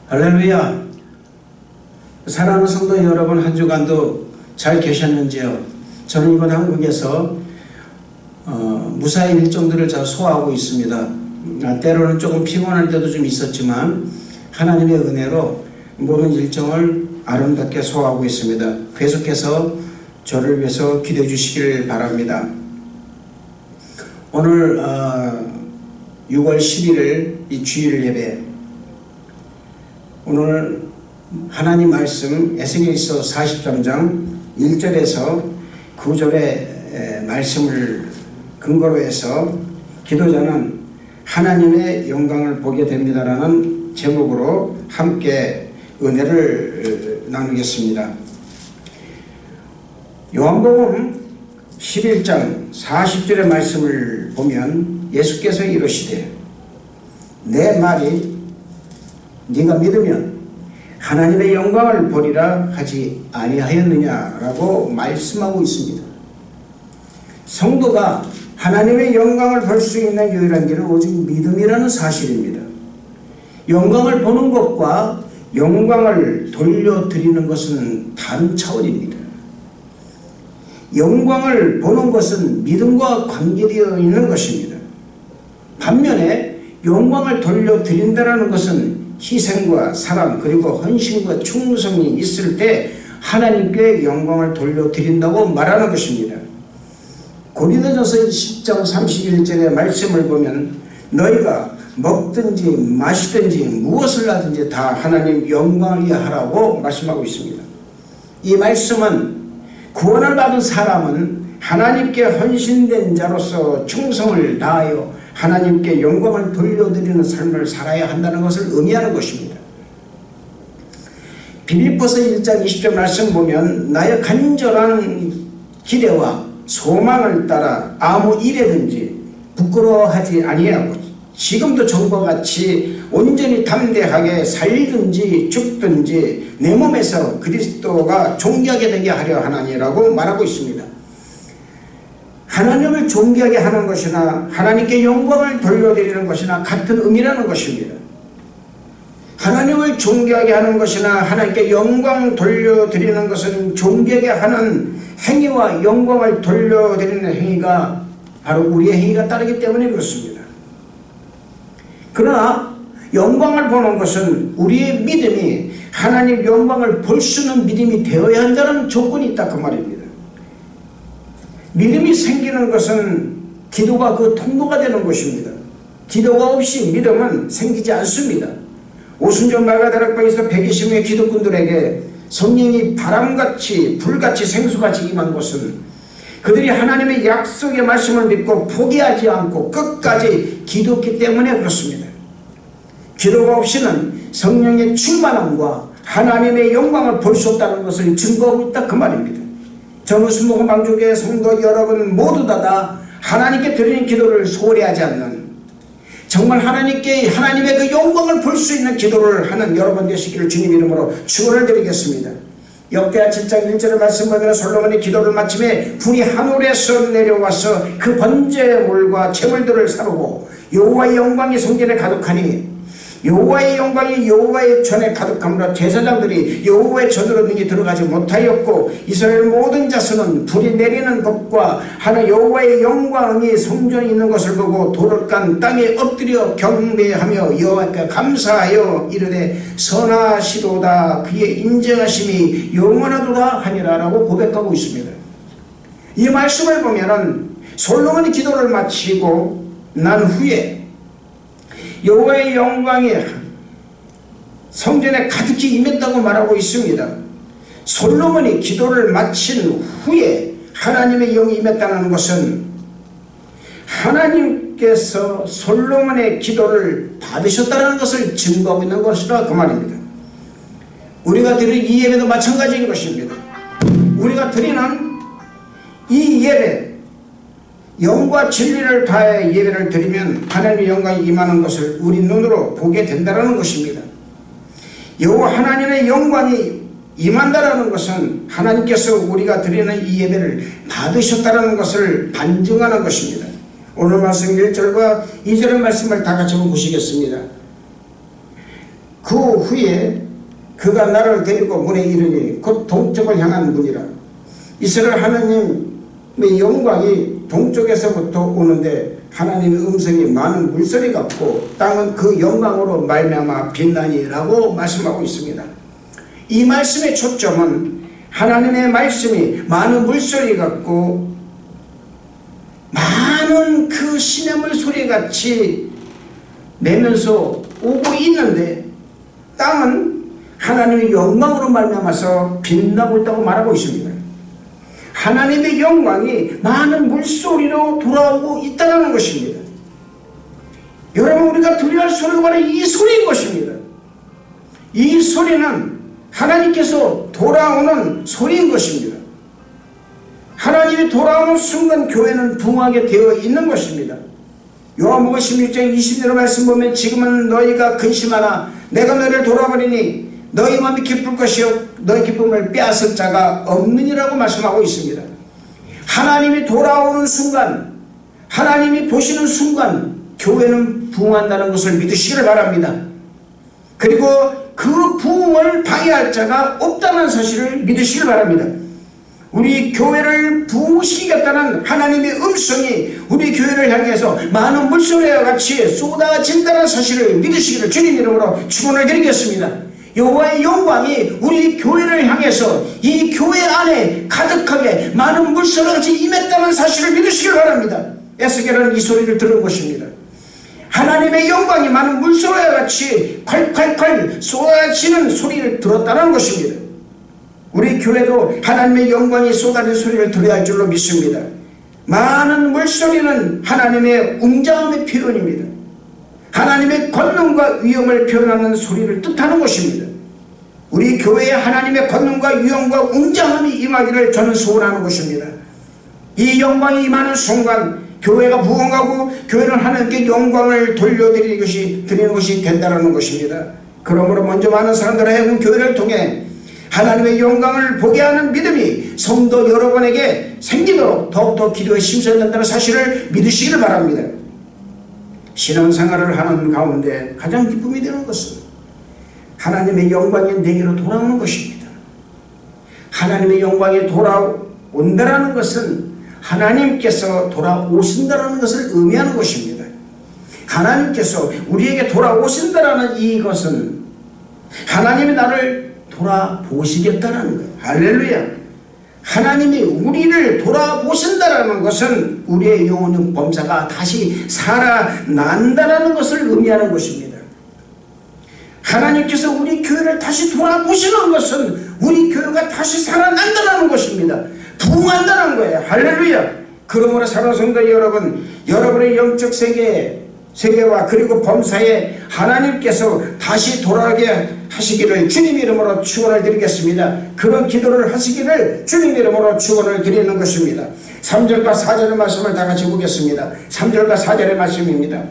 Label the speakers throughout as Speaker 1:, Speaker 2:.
Speaker 1: 할렐루야. 사랑하는 성도 여러분, 한 주간도 잘 계셨는지요? 저는 이번 한국에서 무사히 일정들을 잘 소화하고 있습니다. 때로는 조금 피곤할 때도 좀 있었지만 하나님의 은혜로 모든 일정을 아름답게 소화하고 있습니다. 계속해서 저를 위해서 기도해 주시기를 바랍니다. 오늘 6월 11일 이 주일 예배, 오늘 하나님 말씀 에스겔서 43장 1절에서 9절의 말씀을 근거로 해서 기도자는 하나님의 영광을 보게 됩니다라는 제목으로 함께 은혜를 나누겠습니다. 요한복음 11장 40절의 말씀을 보면 예수께서 이르시되 내 말이 네가 믿으면 하나님의 영광을 보리라 하지 아니하였느냐라고 말씀하고 있습니다. 성도가 하나님의 영광을 볼 수 있는 유일한 길은 오직 믿음이라는 사실입니다. 영광을 보는 것과 영광을 돌려드리는 것은 다른 차원입니다. 영광을 보는 것은 믿음과 관계되어 있는 것입니다. 반면에 영광을 돌려드린다는 것은 희생과 사랑 그리고 헌신과 충성이 있을 때 하나님께 영광을 돌려드린다고 말하는 것입니다. 고린도전서 10장 31절의 말씀을 보면 너희가 먹든지 마시든지 무엇을 하든지 다 하나님 영광을 위하여 하라고 말씀하고 있습니다. 이 말씀은 구원을 받은 사람은 하나님께 헌신된 자로서 충성을 다하여 하나님께 영광을 돌려드리는 삶을 살아야 한다는 것을 의미하는 것입니다. 빌립보서 1장 20절 말씀 보면 나의 간절한 기대와 소망을 따라 아무 일에든지 부끄러워하지 아니하고 지금도 전과 같이 온전히 담대하게 살든지 죽든지 내 몸에서 그리스도가 존귀하게 되게 하려 하나니라고 말하고 있습니다. 하나님을 존귀하게 하는 것이나 하나님께 영광을 돌려드리는 것이나 같은 의미라는 것입니다. 하나님을 존귀하게 하는 것이나 하나님께 영광 돌려드리는 것은 존귀하게 하는 행위와 영광을 돌려드리는 행위가 바로 우리의 행위가 따르기 때문에 그렇습니다. 그러나 영광을 보는 것은 우리의 믿음이 하나님 영광을 볼 수 있는 믿음이 되어야 한다는 조건이 있다 그 말입니다. 믿음이 생기는 것은 기도가 그 통로가 되는 것입니다. 기도가 없이 믿음은 생기지 않습니다. 오순절 마가다락방에서 120명의 기독군들에게 성령이 바람같이 불같이 생수같이 임한 것은 그들이 하나님의 약속의 말씀을 믿고 포기하지 않고 끝까지 기도했기 때문에 그렇습니다. 기도가 없이는 성령의 충만함과 하나님의 영광을 볼 수 없다는 것을 증거하고 있다 그 말입니다. 전우순복음 방주교회 성도 여러분 모두 다 하나님께 드리는 기도를 소홀히 하지 않는 정말 하나님의 그 영광을 볼 수 있는 기도를 하는 여러분 되시기를 주님 이름으로 축원을 드리겠습니다. 역대하 7장 1절의 말씀 보면 솔로몬이 기도를 마침에 불이 하늘에서 내려와서 그 번제물과 제물들을 사르고 여호와의 영광이 성전에 가득하니 여호와의 영광이 여호와의 전에 가득함으로 제사장들이 여호와의 전으로 능히 들어가지 못하였고 이스라엘 모든 자손은 불이 내리는 것과 하나 여호와의 영광이 성전에 있는 것을 보고 돌을 깐 땅에 엎드려 경배하며 여호와께 감사하여 이르되 선하시도다 그의 인정하심이 영원하도다 하니라라고 고백하고 있습니다. 이 말씀을 보면은 솔로몬이 기도를 마치고 난 후에 여호와의 영광이 성전에 가득히 임했다고 말하고 있습니다. 솔로몬이 기도를 마친 후에 하나님의 영이 임했다는 것은 하나님께서 솔로몬의 기도를 받으셨다는 것을 증거하고 있는 것이라 그 말입니다. 우리가 드리는 이 예배도 마찬가지인 것입니다. 우리가 드리는 이 예배 영과 진리를 다해 예배를 드리면 하나님의 영광이 임하는 것을 우리 눈으로 보게 된다는 것입니다. 여호와 하나님의 영광이 임한다라는 것은 하나님께서 우리가 드리는 이 예배를 받으셨다는 것을 반증하는 것입니다. 오늘 말씀 1절과 2절의 말씀을 다 같이 한번 보시겠습니다. 그 후에 그가 나를 데리고 문에 이르니 곧 동쪽을 향한 문이라. 이스라엘 하나님의 영광이 동쪽에서부터 오는데 하나님의 음성이 많은 물소리 같고 땅은 그 영광으로 말미암아 빛나니라고 말씀하고 있습니다. 이 말씀의 초점은 하나님의 말씀이 많은 물소리 같고 많은 그 시냇물 소리같이 내면서 오고 있는데 땅은 하나님의 영광으로 말미암아서 빛나고 있다고 말하고 있습니다. 하나님의 영광이 많은 물소리로 돌아오고 있다는 것입니다. 여러분, 우리가 들어야 할 소리가 바로 이 소리인 것입니다. 이 소리는 하나님께서 돌아오는 소리인 것입니다. 하나님이 돌아오는 순간 교회는 부흥하게 되어 있는 것입니다. 요한복음 16장 20절의 말씀 보면 지금은 너희가 근심하나 내가 너희를 돌아버리니 너희 마음이 기쁠 것이요 너희 기쁨을 빼앗을 자가 없느니라고 말씀하고 있습니다. 하나님이 돌아오는 순간, 하나님이 보시는 순간 교회는 부흥한다는 것을 믿으시기를 바랍니다. 그리고 그 부흥을 방해할 자가 없다는 사실을 믿으시기를 바랍니다. 우리 교회를 부흥시키겠다는 하나님의 음성이 우리 교회를 향해서 많은 물소리와 같이 쏟아진다는 사실을 믿으시기를 주님 이름으로 축원을 드리겠습니다. 여호와의 영광이 우리 교회를 향해서 이 교회 안에 가득하게 많은 물소리와 같이 임했다는 사실을 믿으시길 바랍니다. 에스겔은 이 소리를 들은 것입니다. 하나님의 영광이 많은 물소리와 같이 콸콸콸 쏟아지는 소리를 들었다는 것입니다. 우리 교회도 하나님의 영광이 쏟아진 소리를 들어야 할 줄로 믿습니다. 많은 물소리는 하나님의 웅장함의 표현입니다. 하나님의 권능과 위엄을 표현하는 소리를 뜻하는 것입니다. 우리 교회에 하나님의 권능과 위엄과 웅장함이 임하기를 저는 소원하는 것입니다. 이 영광이 임하는 순간 교회가 부흥하고 교회는 하나님께 영광을 돌려드리는 것이 된다는 것입니다. 그러므로 먼저 많은 사람들의 행운 교회를 통해 하나님의 영광을 보게 하는 믿음이 성도 여러분에게 생기도록 더욱더 기도에 심취한다는 사실을 믿으시기를 바랍니다. 신앙생활을 하는 가운데 가장 기쁨이 되는 것은 하나님의 영광이 내게로 돌아오는 것입니다. 하나님의 영광이 돌아온다는 것은 하나님께서 돌아오신다는 것을 의미하는 것입니다. 하나님께서 우리에게 돌아오신다는 이것은 하나님이 나를 돌아보시겠다는 거예요. 할렐루야. 하나님이 우리를 돌아보신다는 것은 우리의 영혼의 범사가 다시 살아난다는 것을 의미하는 것입니다. 하나님께서 우리 교회를 다시 돌아보시는 것은 우리 교회가 다시 살아난다는 것입니다. 부흥한다는 거예요. 할렐루야. 그러므로 사랑하는 성도 여러분, 여러분의 영적 세계와 그리고 범사에 하나님께서 다시 돌아가게 하시기를 주님 이름으로 축원을 드리겠습니다. 그런 기도를 하시기를 주님 이름으로 축원을 드리는 것입니다. 3절과 4절의 말씀을 다 같이 보겠습니다. 3절과 4절의 말씀입니다.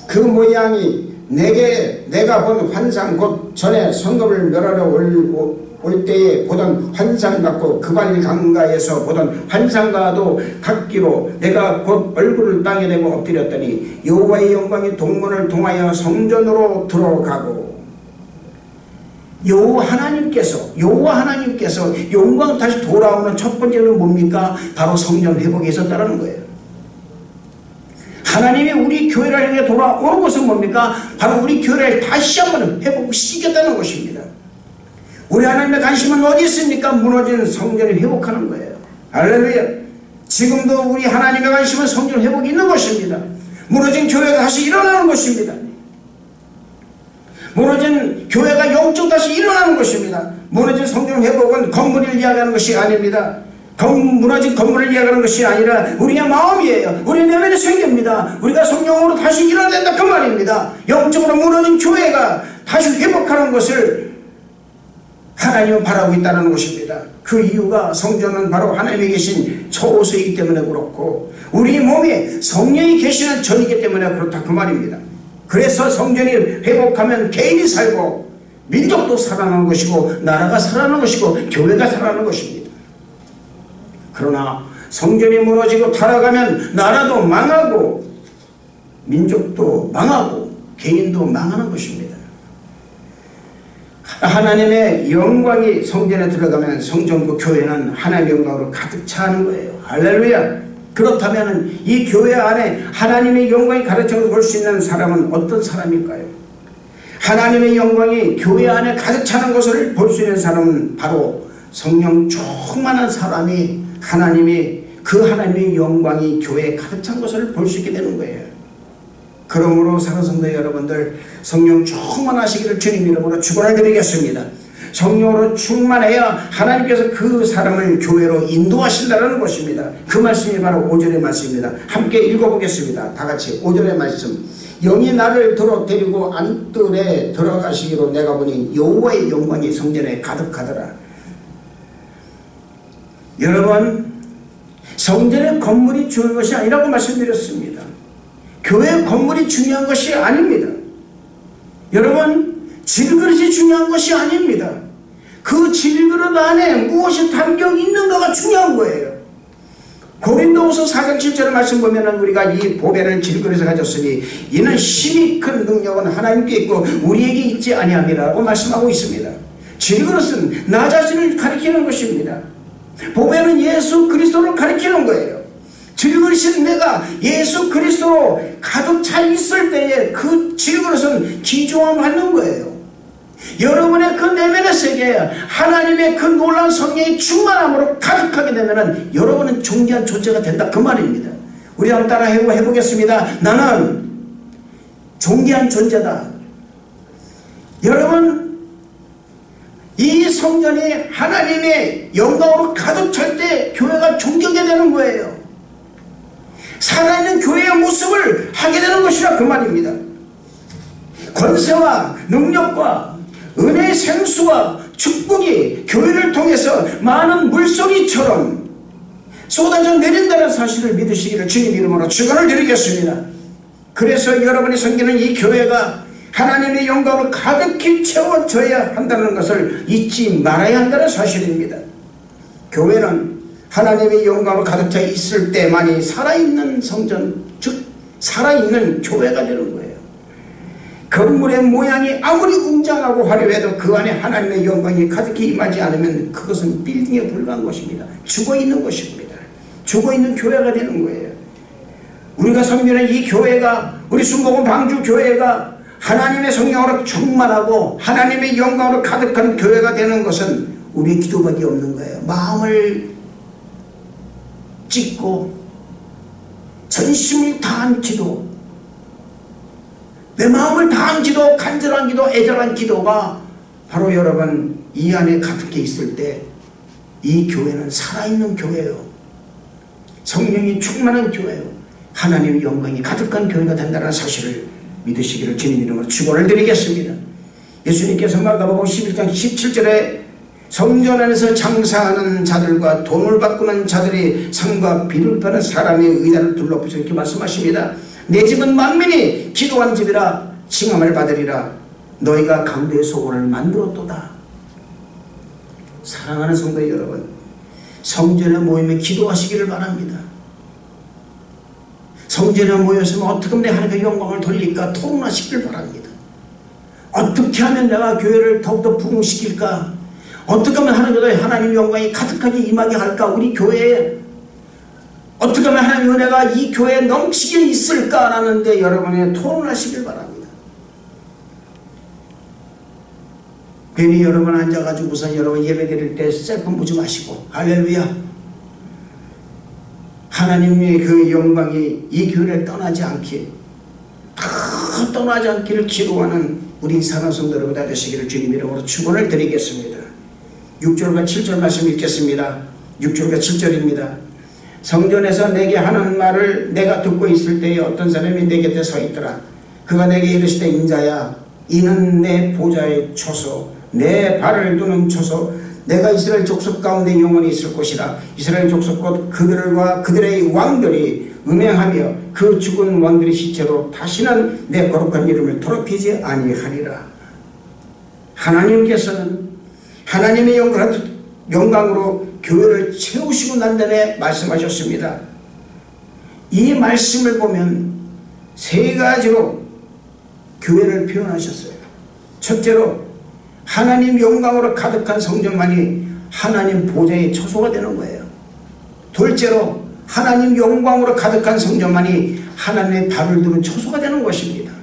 Speaker 1: 그 모양이 내가 본 환상 곧 전에 성읍을 멸하러 올 때에 보던 환상 같고 그발 강가에서 보던 환상과도 같기로 내가 곧 얼굴을 땅에 대고 엎드렸더니 여호와의 영광이 동문을 통하여 성전으로 들어가고 여호와 하나님께서 영광 다시 돌아오는 첫 번째는 뭡니까? 바로 성전 회복에 있었다는 거예요. 하나님이 우리 교회를 향해 돌아오는 것은 뭡니까? 바로 우리 교회를 다시 한번 회복시키겠다는 것입니다. 우리 하나님의 관심은 어디 있습니까? 무너진 성전을 회복하는 거예요. 할렐루야. 지금도 우리 하나님의 관심은 성전 회복이 있는 것입니다. 무너진 교회가 다시 일어나는 것입니다. 무너진 교회가 영적 다시 일어나는 것입니다. 무너진 성전 회복은 건물을 이야기하는 것이 아닙니다. 무너진 건물을 이야기하는 것이 아니라 우리의 마음이에요. 우리 내면의 생깁니다. 우리가 성령으로 다시 일어난다 그 말입니다. 영적으로 무너진 교회가 다시 회복하는 것을 하나님은 바라고 있다는 것입니다. 그 이유가 성전은 바로 하나님이 계신 처소이기 때문에 그렇고 우리 몸에 성령이 계시는 전이기 때문에 그렇다 그 말입니다. 그래서 성전이 회복하면 개인이 살고 민족도 살아나는 것이고 나라가 살아나는 것이고 교회가 살아나는 것입니다. 그러나 성전이 무너지고 타락하면 나라도 망하고 민족도 망하고 개인도 망하는 것입니다. 하나님의 영광이 성전에 들어가면 성전부 교회는 하나님의 영광으로 가득 차는 거예요. 할렐루야. 그렇다면 이 교회 안에 하나님의 영광이 가득 볼 수 있는 사람은 어떤 사람일까요? 하나님의 영광이 교회 안에 가득 차는 것을 볼 수 있는 사람은 바로 성령 충만한 사람이 하나님의 영광이 교회에 가득 찬 것을 볼 수 있게 되는 거예요. 그러므로 사랑하는 성도 여러분들, 성령 충만하시기를 주님 이름으로 축원을 드리겠습니다. 성령으로 충만해야 하나님께서 그 사람을 교회로 인도하신다는 것입니다. 그 말씀이 바로 5절의 말씀입니다. 함께 읽어보겠습니다. 다 같이 5절의 말씀. 영이 나를 데리고 안뜰에 들어가시기로 내가 보니 여호와의 영광이 성전에 가득하더라. 여러분, 성전의 건물이 중요한 것이 아니라고 말씀드렸습니다. 교회 건물이 중요한 것이 아닙니다. 여러분, 질그릇이 중요한 것이 아닙니다. 그 질그릇 안에 무엇이 담겨 있는가가 중요한 거예요. 고린도후서 4장 7절의 말씀 보면 우리가 이 보배를 질그릇에 가졌으니 이는 힘이 큰 능력은 하나님께 있고 우리에게 있지 아니함이라고 말씀하고 있습니다. 질그릇은 나 자신을 가리키는 것입니다. 보배는 예수 그리스도를 가리키는 거예요. 질그릇은 내가 예수 그리스도로 가득 차 있을 때에 그 질그릇은 기종을 받는 거예요. 여러분의 그 내면의 세계에 하나님의 그 놀라운 성령의 충만함으로 가득하게 되면 여러분은 존귀한 존재가 된다, 그 말입니다. 우리 한번 따라 해보겠습니다. 나는 존귀한 존재다. 여러분, 이 성전이 하나님의 영광으로 가득 찰 때 교회가 존경하게 되는 거예요. 살아있는 교회의 모습을 하게 되는 것이라 그 말입니다. 권세와 능력과 은혜의 생수와 축복이 교회를 통해서 많은 물소리처럼 쏟아져 내린다는 사실을 믿으시기를 주님 이름으로 축원을 드리겠습니다. 그래서 여러분이 섬기는 이 교회가 하나님의 영광으로 가득히 채워져야 한다는 것을 잊지 말아야 한다는 사실입니다. 교회는 하나님의 영광으로 가득 차 있을 때만이 살아있는 성전, 즉 살아있는 교회가 되는 거예요. 건물의 모양이 아무리 웅장하고 화려해도 그 안에 하나님의 영광이 가득히 임하지 않으면 그것은 빌딩에 불과한 것입니다. 죽어있는 것입니다. 죽어있는 교회가 되는 거예요. 우리가 섬기는 이 교회가, 우리 순복음 방주 교회가 하나님의 성령으로 충만하고 하나님의 영광으로 가득한 교회가 되는 것은 우리의 기도밖에 없는 거예요. 마음을 찢고 전심을 다한 기도, 내 마음을 다한 기도, 간절한 기도, 애절한 기도가 바로 여러분 이 안에 가득해 있을 때 이 교회는 살아있는 교회예요. 성령이 충만한 교회예요. 하나님의 영광이 가득한 교회가 된다는 사실을 믿으시기를 주님 이름으로 축원을 드리겠습니다. 예수님께서 마가복음 11장 17절에 성전 안에서 장사하는 자들과 돈을 바꾸는 자들이 상과 비를 파는 사람의 의자를 둘러붙여 이렇게 말씀하십니다. 내 집은 만민이 기도하는 집이라 칭함을 받으리라. 너희가 가운데 소원을 만들었도다. 사랑하는 성도 여러분, 성전에 모이면 기도하시기를 바랍니다. 성전에 모였으면 어떻게 하면 내가 하나님의 영광을 돌릴까 토론하시기를 바랍니다. 어떻게 하면 내가 교회를 더욱더 부흥시킬까, 어떻게 하면 하나님의 영광이 가득하게 임하게 할까, 우리 교회에 어떻게 하면 하나님의 은혜가 이 교회에 넘치게 있을까라는 데 여러분이 토론하시길 바랍니다. 괜히 여러분 앉아가지고서 여러분 예배 드릴 때 셀프 보지 마시고, 할렐루야, 하나님의 그 영광이 이 교회를 떠나지 않길, 다 떠나지 않기를 기도하는 우리 사랑하는 성도 여러분 다 되시기를 주님 이름으로 축원을 드리겠습니다. 6절과 7절 말씀 읽겠습니다. 6절과 7절입니다. 성전에서 내게 하는 말을 내가 듣고 있을 때에 어떤 사람이 내 곁에 서 있더라. 그가 내게 이르시되 인자야, 이는 내 보좌의 초소, 내 발을 두는 초소, 내가 이스라엘 족속 가운데 영원히 있을 곳이라. 이스라엘 족속 곧 그들과 그들의 왕들이 음행하며 그 죽은 왕들의 시체로 다시는 내 거룩한 이름을 더럽히지 아니하리라. 하나님께서는 하나님의 영광으로 교회를 채우시고 난 다음에 말씀하셨습니다. 이 말씀을 보면 세 가지로 교회를 표현하셨어요. 첫째로 하나님 영광으로 가득한 성전만이 하나님 보좌의 처소가 되는 거예요. 둘째로 하나님 영광으로 가득한 성전만이 하나님의 발을 두는 처소가 되는 것입니다.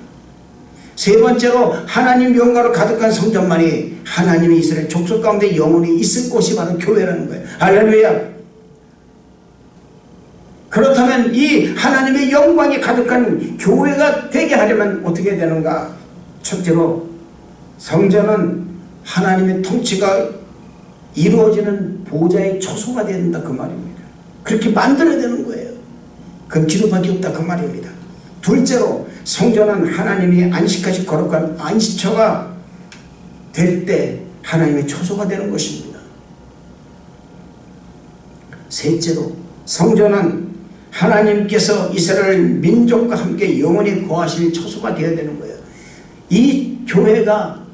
Speaker 1: 세 번째로 하나님 영광으로 가득한 성전만이 하나님의 이스라엘 족속 가운데 영원히 있을 곳이 바로 교회라는 거예요. 할렐루야. 그렇다면 이 하나님의 영광이 가득한 교회가 되게 하려면 어떻게 되는가? 첫째로 성전은 하나님의 통치가 이루어지는 보좌의 처소가 된다 그 말입니다. 그렇게 만들어야 되는 거예요. 그건 기도밖에 없다 그 말입니다. 둘째로 성전은 하나님이 안식하시 거룩한 안식처가 될 때 하나님의 처소가 되는 것입니다. 셋째로 성전은 하나님께서 이스라엘 민족과 함께 영원히 거하실 처소가 되어야 되는 거예요. 이 교회가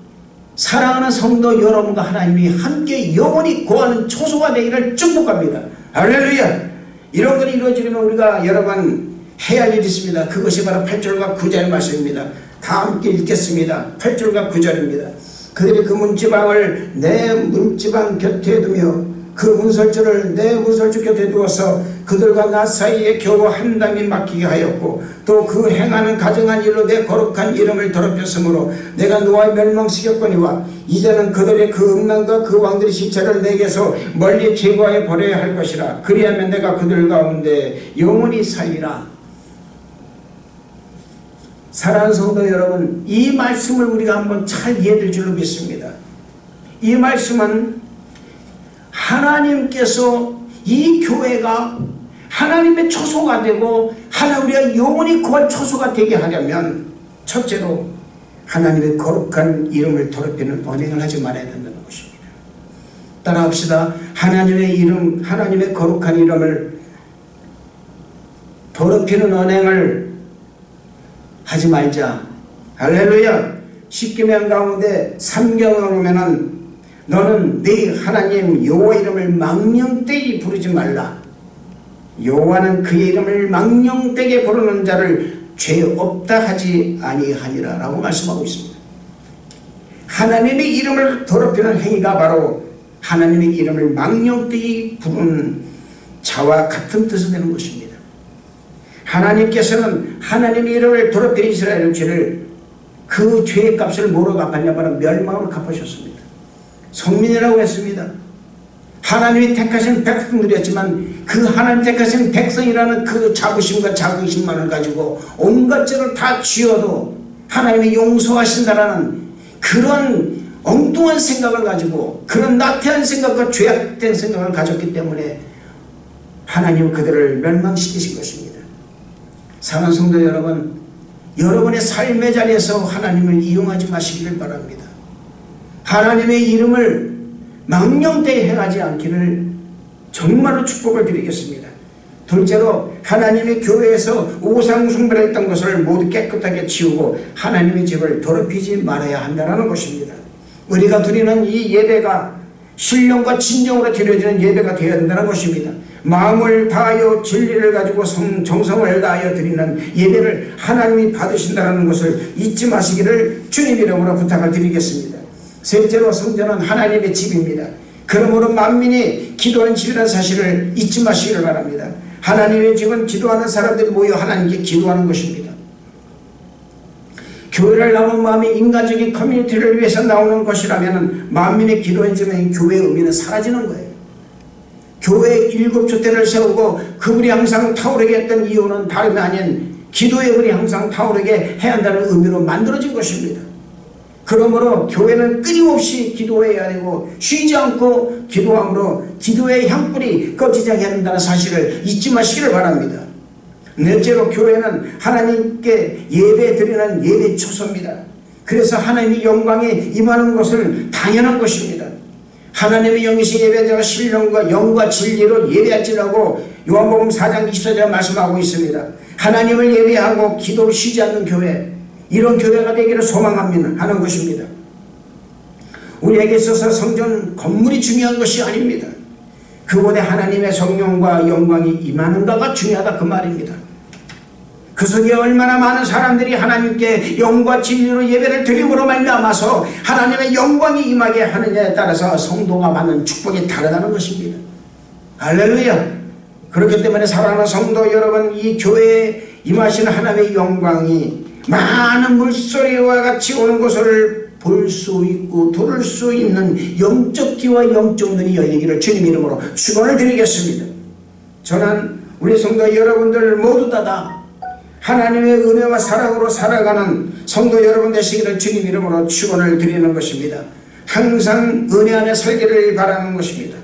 Speaker 1: 사랑하는 성도 여러분과 하나님이 함께 영원히 거하는 처소가 되기를 축복합니다. 할렐루야. 이런 것이 이루어지려면 우리가 여러 번 해야 할 일이 있습니다. 그것이 바로 8절과 9절의 말씀입니다. 다 함께 읽겠습니다. 8절과 9절입니다. 그들이 그 문지방을 내 문지방 곁에 두며 그 문설주를 내 문설주 곁에 두어서 그들과 나 사이에 겨우 한 담이 맡기게 하였고 또 그 행하는 가정한 일로 내 거룩한 이름을 더럽혔으므로 내가 노아 멸망시켰거니와 이제는 그들의 그 음란과 그 왕들의 시체를 내게서 멀리 제거해 버려야 할 것이라. 그리하면 내가 그들 가운데 영원히 살리라. 사랑하는 성도 여러분, 이 말씀을 우리가 한번 잘 이해될 줄로 믿습니다. 이 말씀은 하나님께서 이 교회가 하나님의 처소가 되고 우리가 영원히 거할 처소가 되게 하려면 첫째로 하나님의 거룩한 이름을 더럽히는 언행을 하지 말아야 된다는 것입니다. 따라합시다. 하나님의 이름, 하나님의 거룩한 이름을 더럽히는 언행을 하지 말자. 할렐루야. 십계명 가운데 3경을 보면은 너는 네 하나님 여호와 이름을 망령되이 부르지 말라. 여호와는 그의 이름을 망령되게 부르는 자를 죄 없다 하지 아니하니라 라고 말씀하고 있습니다. 하나님의 이름을 더럽히는 행위가 바로 하나님의 이름을 망령되이 부르는 자와 같은 뜻이 되는 것입니다. 하나님께서는 하나님의 이름을 더럽히는 이스라엘의 죄를 그 죄의 값을 뭐로 갚았냐? 바로 멸망으로 갚으셨습니다. 성민이라고 했습니다. 하나님이 택하신 백성들이었지만 그 하나님 택하신 백성이라는 그 자부심과 자긍심만을 가지고 온갖 죄를 다 지어도 하나님이 용서하신다라는 그런 엉뚱한 생각을 가지고 그런 나태한 생각과 죄악된 생각을 가졌기 때문에 하나님은 그들을 멸망시키신 것입니다. 사랑하는 성도 여러분, 여러분의 삶의 자리에서 하나님을 이용하지 마시기를 바랍니다. 하나님의 이름을 망령되이 행하지 않기를 정말로 축복을 드리겠습니다. 둘째로 하나님의 교회에서 우상 숭배를 했던 것을 모두 깨끗하게 치우고 하나님의 집을 더럽히지 말아야 한다는 것입니다. 우리가 드리는 이 예배가 신령과 진정으로 드려지는 예배가 되어야 된다는 것입니다. 마음을 다하여 진리를 가지고 정성을 다하여 드리는 예배를 하나님이 받으신다는 것을 잊지 마시기를 주님 이름으로 부탁을 드리겠습니다. 셋째로 성전은 하나님의 집입니다. 그러므로 만민이 기도하는 집이라는 사실을 잊지 마시기를 바랍니다. 하나님의 집은 기도하는 사람들이 모여 하나님께 기도하는 것입니다. 교회를 나오는 마음이 인간적인 커뮤니티를 위해서 나오는 것이라면 만민의 기도의 집은 교회의 의미는 사라지는 거예요. 교회에 7주택을 세우고 그물이 항상 타오르게 했던 이유는 다름이 아닌 기도의 물이 항상 타오르게 해야 한다는 의미로 만들어진 것입니다. 그러므로 교회는 끊임없이 기도해야 되고 쉬지 않고 기도함으로 기도의 향불이 꺼지지 않게 한다는 사실을 잊지 마시기를 바랍니다. 넷째로 교회는 하나님께 예배 드리는 예배 처소입니다. 그래서 하나님의 영광이 임하는 것은 당연한 것입니다. 하나님의 영이신 예배자가 신령과 영과 진리로 예배할지라고 요한복음 4장 24절에 말씀하고 있습니다. 하나님을 예배하고 기도를 쉬지 않는 교회, 이런 교회가 되기를 소망합니다 하는 것입니다. 우리에게 있어서 성전 건물이 중요한 것이 아닙니다. 그곳에 하나님의 성령과 영광이 임하는가가 중요하다 그 말입니다. 그 속에 얼마나 많은 사람들이 하나님께 영과 진리로 예배를 드림으로 말미암아서 하나님의 영광이 임하게 하느냐에 따라서 성도가 받는 축복이 다르다는 것입니다. 할렐루야. 그렇기 때문에 사랑하는 성도 여러분, 이 교회에 임하시는 하나님의 영광이 많은 물소리와 같이 오는 것을 볼 수 있고 들을 수 있는 영적 귀와 영적 눈이 열리기를 주님 이름으로 축원을 드리겠습니다. 저는 우리 성도 여러분들 모두 다 하나님의 은혜와 사랑으로 살아가는 성도 여러분 되시기를 주님 이름으로 축원을 드리는 것입니다. 항상 은혜 안에 살기를 바라는 것입니다.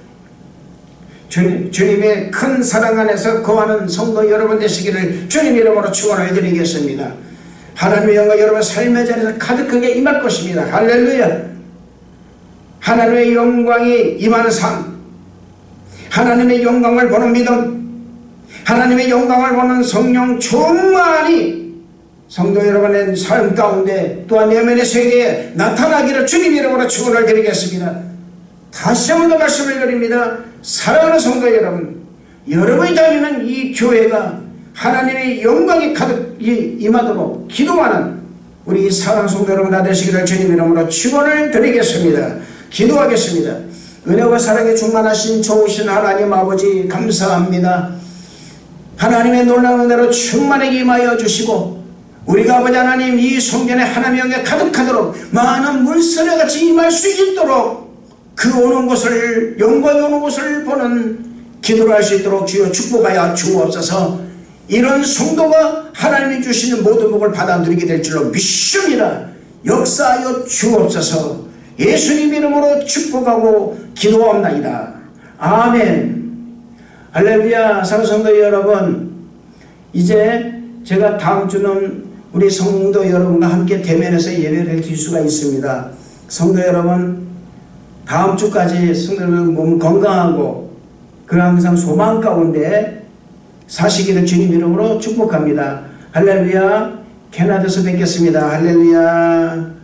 Speaker 1: 주님의 큰 사랑 안에서 거하는 성도 여러분 되시기를 주님 이름으로 축원을 드리겠습니다. 하나님의 영광 여러분 삶의 자리에서 가득하게 임할 것입니다. 할렐루야. 하나님의 영광이 임하는 삶, 하나님의 영광을 보는 믿음, 하나님의 영광을 보는 성령 충만이 성도 여러분의 삶 가운데 또한 내면의 세계에 나타나기를 주님 이름으로 축원을 드리겠습니다. 다시 한번 더 말씀을 드립니다. 사랑하는 성도 여러분, 여러분이 다니는 이 교회가 하나님의 영광이 가득 임하도록 기도하는 우리 사랑하는 성도 여러분 다 되시기를 주님 이름으로 축원을 드리겠습니다. 기도하겠습니다. 은혜와 사랑에 충만하신 좋으신 하나님 아버지 감사합니다. 하나님의 놀라운 은혜로 충만하게 임하여 주시고 우리가 아버지 하나님 이 성전에 하나님의 영광이 가득하도록 많은 물소리와 같이 임할 수 있도록 그 오는 곳을 영광이 오는 곳을 보는 기도를 할 수 있도록 주여 축복하여 주옵소서. 이런 성도가 하나님이 주시는 모든 복을 받아 누리게 될 줄로 믿습니다. 역사하여 주옵소서. 예수님 이름으로 축복하고 기도합나이다. 아멘. 할렐루야. 사랑성도 여러분, 이제 제가 다음 주는 우리 성도 여러분과 함께 대면해서 예배를 드릴 수가 있습니다. 성도 여러분, 다음 주까지 성도 여러분 몸 건강하고 그런 항상 소망 가운데 사시기를 주님 이름으로 축복합니다. 할렐루야. 캐나다에서 뵙겠습니다. 할렐루야.